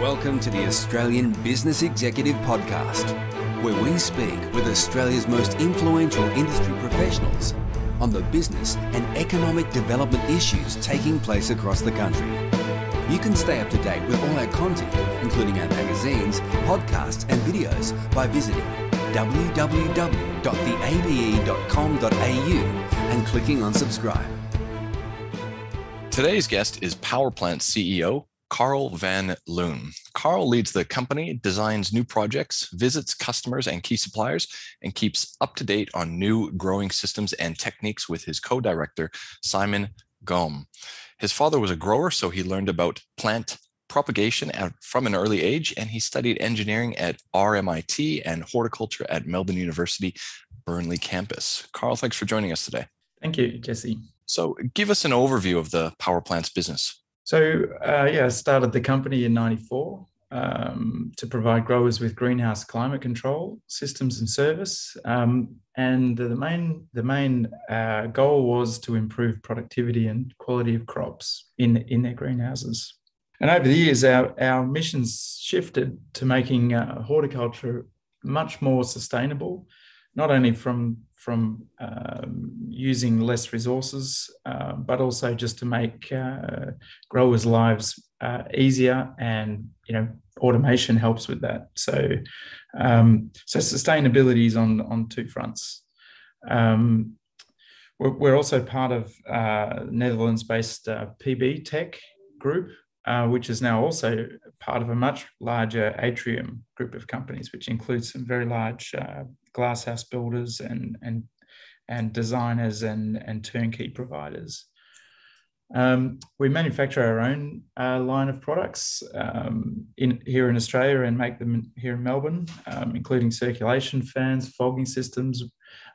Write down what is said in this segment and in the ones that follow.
Welcome to the Australian Business Executive Podcast, where we speak with Australia's most influential industry professionals on the business and economic development issues taking place across the country. You can stay up to date with all our content, including our magazines, podcasts and videos by visiting www.theabe.com.au and clicking on subscribe. Today's guest is Powerplants CEO Carl van Loon. Carl leads the company, designs new projects, visits customers and key suppliers, and keeps up to date on new growing systems and techniques with his co-director, Simon Gaume. His father was a grower, so he learned about plant propagation from an early age, and he studied engineering at RMIT and horticulture at Melbourne University, Burnley campus. Carl, thanks for joining us today. Thank you, Jesse. So give us an overview of the Powerplants business. So, I started the company in '94 to provide growers with greenhouse climate control systems and service. And the main goal was to improve productivity and quality of crops in their greenhouses. And over the years, our missions shifted to making horticulture much more sustainable, not only from using less resources, but also just to make growers' lives easier, and automation helps with that. So sustainability is on two fronts. We're also part of Netherlands-based PB Tech group, which is now also part of a much larger Atrium group of companies, which includes some very large glasshouse builders and designers and turnkey providers. We manufacture our own line of products here in Australia and make them here in Melbourne, including circulation fans, fogging systems,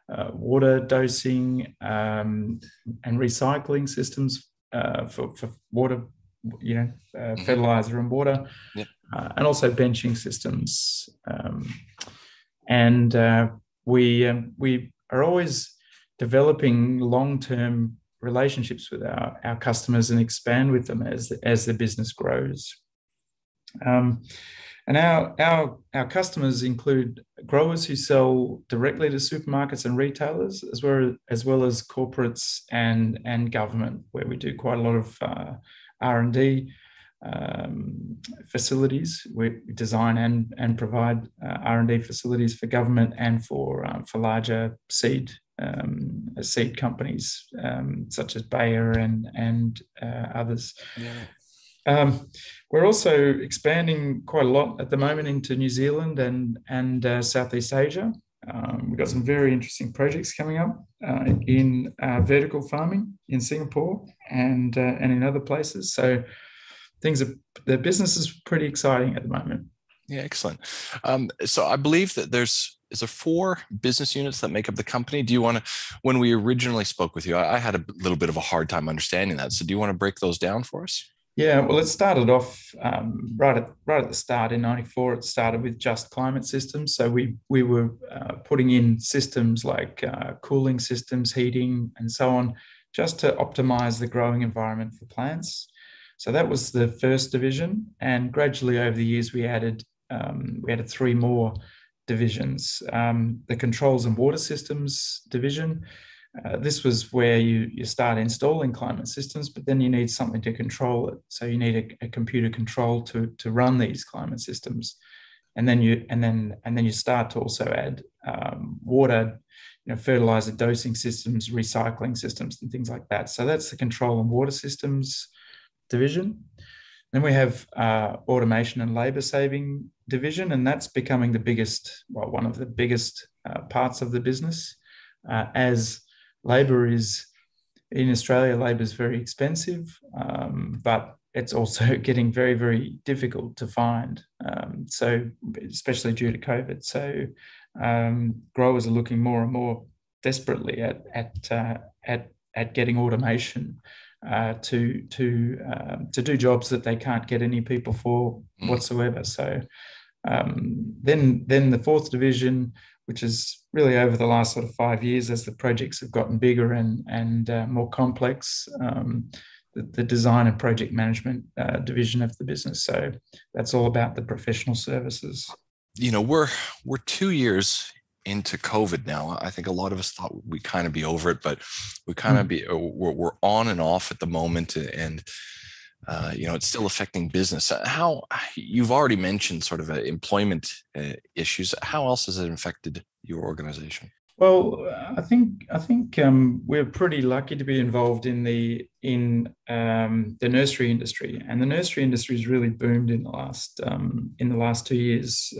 water dosing, and recycling systems for water, fertilizer and water, and also benching systems. We are always developing long-term relationships with our customers and expand with them as the business grows. And our customers include growers who sell directly to supermarkets and retailers, as well as corporates and government, where we do quite a lot of R&D facilities. We design and provide R&D facilities for government and for larger seed companies such as Bayer and others. We're also expanding quite a lot at the moment into New Zealand and Southeast Asia. We've got some very interesting projects coming up in vertical farming in Singapore and in other places. So the business is pretty exciting at the moment. Yeah, excellent. So I believe that is there 4 business units that make up the company? Do you want to, when we originally spoke with you, I had a little bit of a hard time understanding that. So do you want to break those down for us? Yeah, well, it started off right at the start in '94. It started with just climate systems. So we were putting in systems like cooling systems, heating, and so on, just to optimize the growing environment for plants. So that was the first division, and gradually over the years we added 3 more divisions. The controls and water systems division. This was where you start installing climate systems, but then you need something to control it. So you need a computer control to run these climate systems, and then you start to also add water, fertilizer dosing systems, recycling systems, and things like that. So that's the control and water systems division. Then we have automation and labor saving division, and that's becoming one of the biggest parts of the business, as labor is in Australia. Labor is very expensive, but it's also getting very, very difficult to find. So especially due to COVID. So growers are looking more and more desperately at getting automation to do jobs that they can't get any people for whatsoever. So then the 4th division, which is really over the last sort of 5 years as the projects have gotten bigger and more complex, the design and project management division of the business. So that's all about the professional services. We're 2 years into COVID now. I think a lot of us thought we'd kind of be over it, but we're on and off at the moment, and it's still affecting business. How, you've already mentioned sort of employment issues. How else has it affected your organization? Well, I think we're pretty lucky to be involved in the nursery industry, and the nursery industry has really boomed in the last 2 years.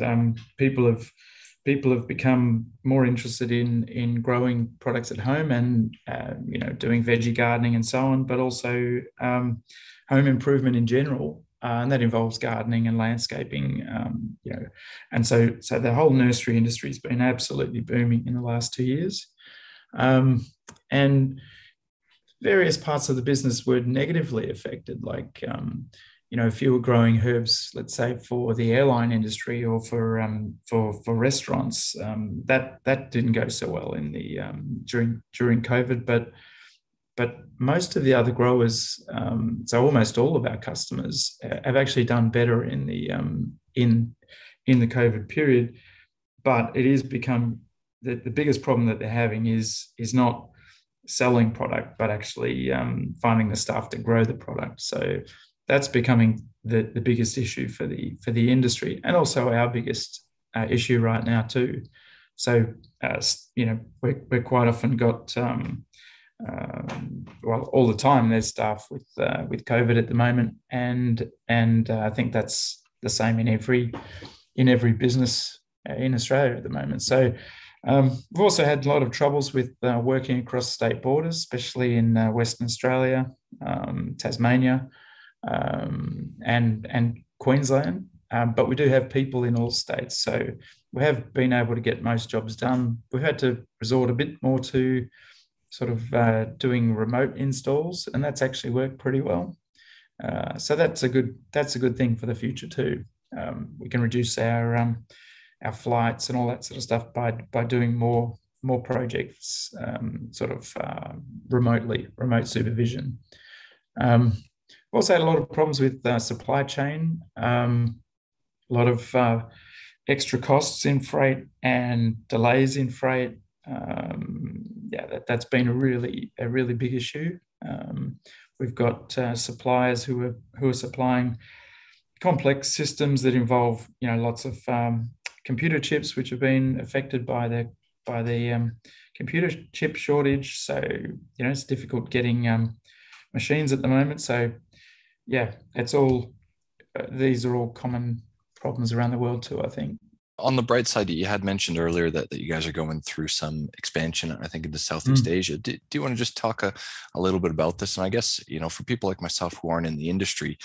People have become more interested in growing products at home and doing veggie gardening and so on, but also home improvement in general. And that involves gardening and landscaping, and so the whole nursery industry has been absolutely booming in the last 2 years, and various parts of the business were negatively affected. Like, if you were growing herbs, let's say for the airline industry or for restaurants, that didn't go so well in the during COVID, but most of the other growers, so almost all of our customers, have actually done better in the COVID period. But it is become the biggest problem that they're having is not selling product, but actually finding the staff to grow the product. So that's becoming the biggest issue for the industry, and also our biggest issue right now too. So we're quite often got all the time there's staff with COVID at the moment, and I think that's the same in every business in Australia at the moment. So we've also had a lot of troubles with working across state borders, especially in Western Australia, Tasmania, and Queensland. But we do have people in all states, so we have been able to get most jobs done. We've had to resort a bit more to sort of doing remote installs, and that's actually worked pretty well. So that's a good thing for the future too. We can reduce our flights and all that sort of stuff by doing more projects, remote supervision. We've also had a lot of problems with supply chain, a lot of extra costs in freight and delays in freight. That's been a really big issue. We've got suppliers who are supplying complex systems that involve lots of computer chips, which have been affected by the computer chip shortage. So it's difficult getting machines at the moment. So it's all these are all common problems around the world too, I think. On the bright side, you had mentioned earlier that you guys are going through some expansion, I think, into Southeast Asia. Do you want to just talk a little bit about this? And I guess, for people like myself who aren't in the industry,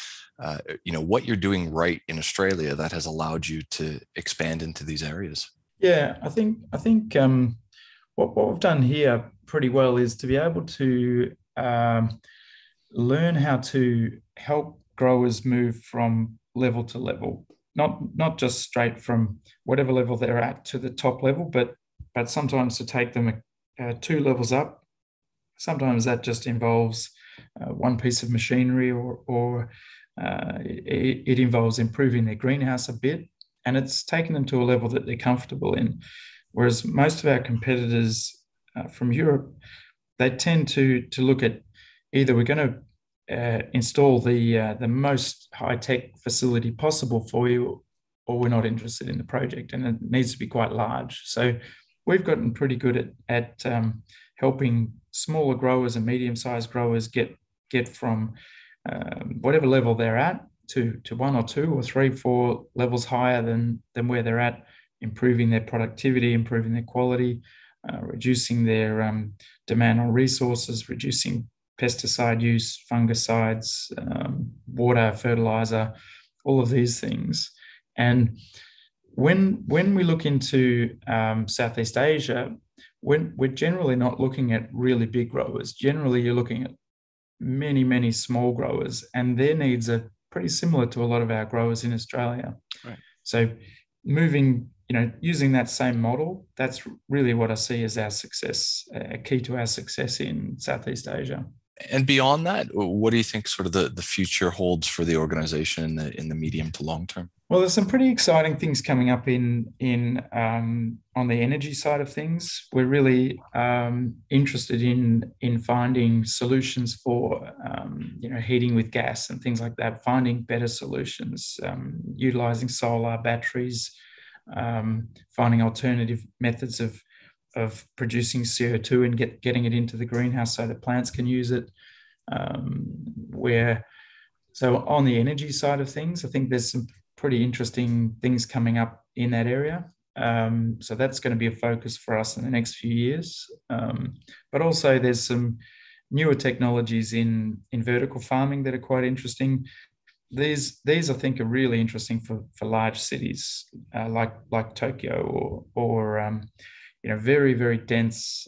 what you're doing right in Australia that has allowed you to expand into these areas. Yeah, I think what we've done here pretty well is to be able to learn how to help growers move from level to level. Not just straight from whatever level they're at to the top level, but sometimes to take them 2 levels up. Sometimes that just involves one piece of machinery, or it involves improving their greenhouse a bit, and it's taken them to a level that they're comfortable in. Whereas most of our competitors from Europe, they tend to look at either we're going to install the most high-tech facility possible for you, or we're not interested in the project, and it needs to be quite large. So we've gotten pretty good at helping smaller growers and medium-sized growers get from whatever level they're at to 1 or 2 or 3, 4 levels higher than where they're at, improving their productivity, improving their quality, reducing their demand on resources, reducing pesticide use, fungicides, water, fertilizer, all of these things. And when we look into Southeast Asia, we're generally not looking at really big growers. Generally, you're looking at many, many small growers, and their needs are pretty similar to a lot of our growers in Australia. Right. So moving, using that same model, that's really what I see as our success, a key to our success in Southeast Asia. And beyond that, what do you think sort of the future holds for the organization in the medium to long term? Well, there's some pretty exciting things coming up in on the energy side of things. We're really interested in finding solutions for heating with gas and things like that. Finding better solutions, utilizing solar batteries, finding alternative methods of producing CO2 and getting it into the greenhouse so that plants can use it. So on the energy side of things, I think there's some pretty interesting things coming up in that area. So that's going to be a focus for us in the next few years. But also there's some newer technologies in vertical farming that are quite interesting. These I think are really interesting for large cities like Tokyo or very, very dense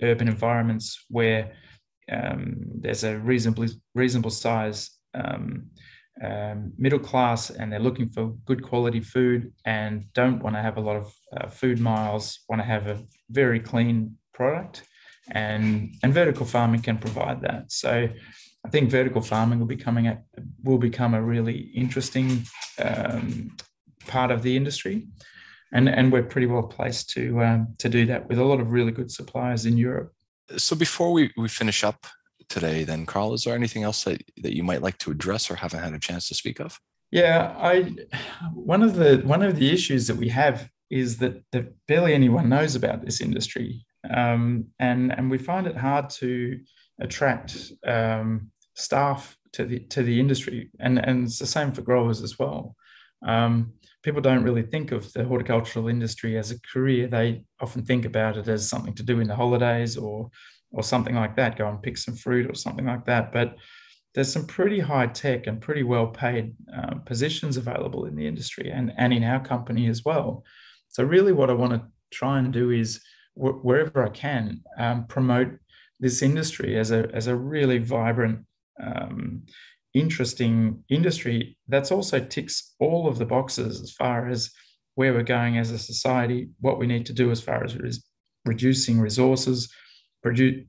urban environments where there's a reasonable size middle class, and they're looking for good quality food and don't want to have a lot of food miles, want to have a very clean product, and vertical farming can provide that. So I think vertical farming will become a really interesting part of the industry, and we're pretty well placed to do that with a lot of really good suppliers in Europe. So before we finish up today, then, Carl, is there anything else that you might like to address or haven't had a chance to speak of? Yeah, one of the issues that we have is that barely anyone knows about this industry, and we find it hard to attract staff to the industry, and it's the same for growers as well. People don't really think of the horticultural industry as a career. They often think about it as something to do in the holidays or something like that, go and pick some fruit or something like that. But there's some pretty high tech and pretty well paid positions available in the industry and in our company as well. So really what I want to try and do is wherever I can promote this industry as a really vibrant, interesting industry that's also ticks all of the boxes as far as where we're going as a society, what we need to do as far as reducing resources,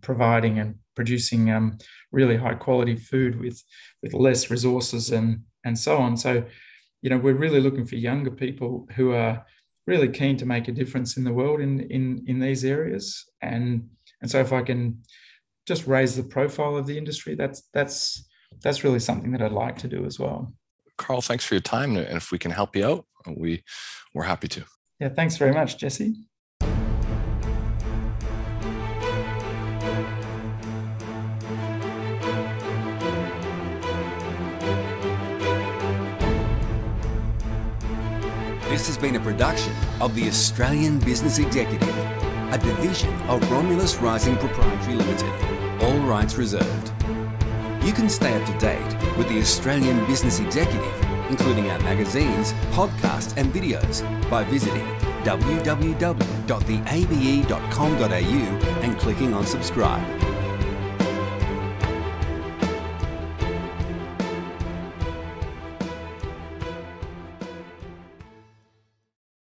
providing and producing really high quality food with less resources and so on. So, we're really looking for younger people who are really keen to make a difference in the world in these areas. And so if I can just raise the profile of the industry, that's really something that I'd like to do as well. Carl, thanks for your time. And if we can help you out, we're happy to. Yeah, thanks very much, Jesse. This has been a production of the Australian Business Executive, a division of Romulus Rising Proprietary Limited. All rights reserved. You can stay up to date with the Australian Business Executive, including our magazines, podcasts and videos, by visiting www.theabe.com.au and clicking on subscribe.